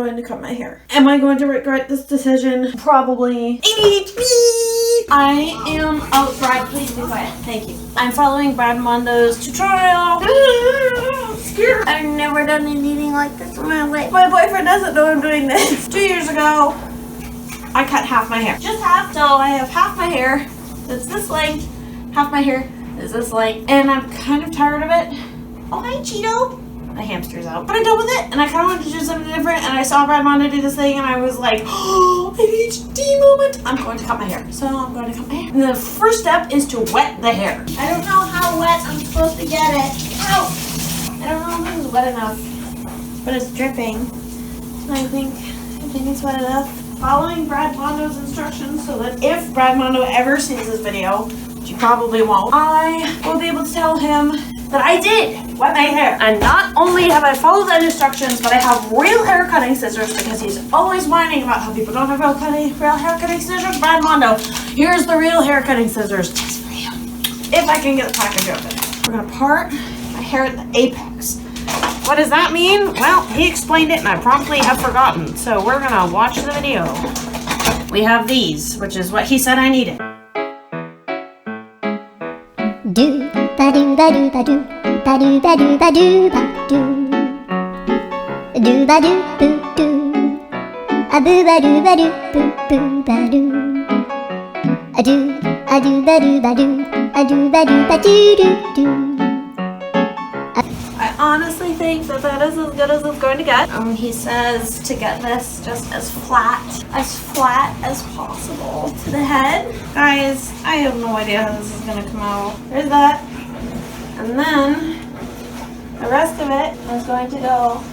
going to cut my hair. Am I going to regret this decision? Probably. I am, oh, Brad, please be quiet. Thank you. I'm following Brad Mondo's tutorial. I'm scared. I've never done anything like this in my life. My boyfriend doesn't know I'm doing this. 2 years ago, I cut half my hair. Just half, so I have half my hair that's this length, half my hair is this length, and I'm kind of tired of it. Oh, hi, Cheeto. My hamster's out. But I'm done with it, and I kind of wanted to do something different, and I saw Brad Mondo do this thing, and I was like, oh, an HD moment. I'm going to cut my hair. So I'm going to cut my hair. And the first step is to wet the hair. I don't know how wet I'm supposed to get it. Ow! I don't know if it's wet enough, but it's dripping. So I think it's wet enough. Following Brad Mondo's instructions so that if Brad Mondo ever sees this video, which he probably won't, I will be able to tell him that I did wet my hair. And not only have I followed the instructions, but I have real hair cutting scissors because he's always whining about how people don't have real hair cutting scissors. Brad Mondo, here's the real hair cutting scissors. Just for you. If I can get the package open. We're gonna part my hair at the apex. What does that mean? Well, he explained it and I promptly have forgotten. So we're gonna watch the video. We have these, which is what he said I needed. Do ba do ba do ba do ba do ba do ba do ba do ba do boo do a boo ba do boo ba do a do ba do ba do a do ba do do. I honestly think that is as good as it's going to get. He says to get this just as flat as possible to the head. Guys, I have no idea how this is going to come out. There's that. And then the rest of it is going to go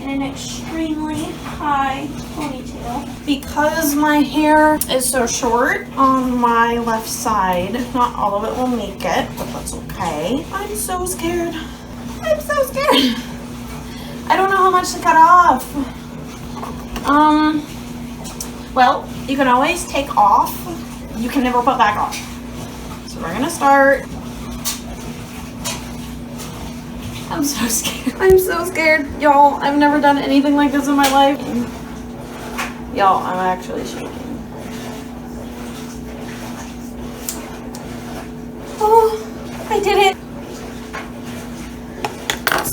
in an extremely high ponytail. Because my hair is so short on my left side, not all of it will make it, but that's okay. I'm so scared. I'm so scared. I don't know how much to cut off. Well, you can always take off. You can never put back on. So we're gonna start. I'm so scared. I'm so scared. Y'all, I've never done anything like this in my life. Y'all, I'm actually shaking. Oh, I did it.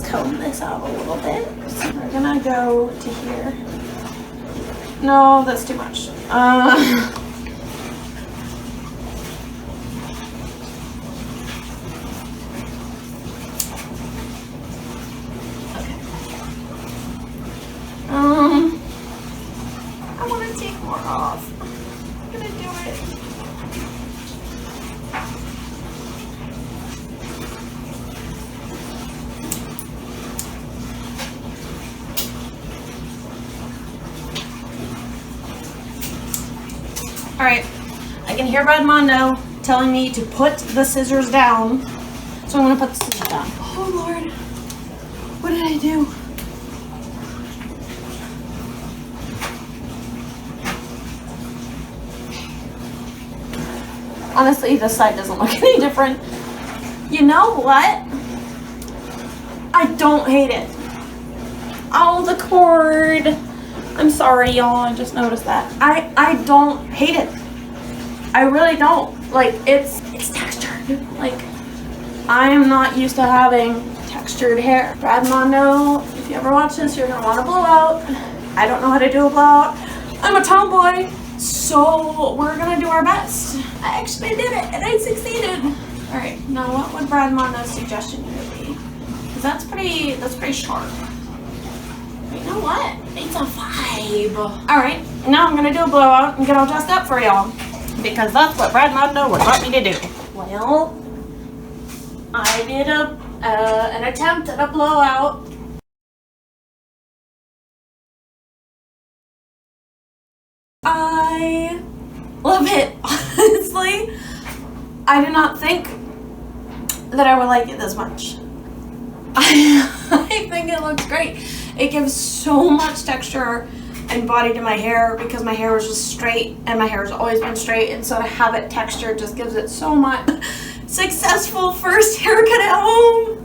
Comb this out a little bit. So we're gonna go to here. No, that's too much. Okay. I want to take more off. I'm gonna do it. All right, I can hear Brad Mondo telling me to put the scissors down. So I'm gonna put the scissors down. Oh Lord, what did I do? Honestly, this side doesn't look any different. You know what? I don't hate it. Oh, the cord. I'm sorry, y'all. I just noticed that. I don't hate it. I really don't. Like, it's textured. Like, I am not used to having textured hair. Brad Mondo, if you ever watch this, you're gonna want a blowout. I don't know how to do a blowout. I'm a tomboy, so we're gonna do our best. I actually did it, and I succeeded. All right, now what would Brad Mondo's suggestion here be? Because that's pretty sharp. You know what? It's a vibe. All right, now I'm gonna do a blowout and get all dressed up for y'all because that's what Brad Mondo would want me to do. Well, I did an attempt at a blowout. I love it. Honestly, I did not think that I would like it this much. I think it looks great. It gives so much texture and body to my hair because my hair was just straight and my hair has always been straight, and so to have it textured just gives it so much. Successful first haircut at home.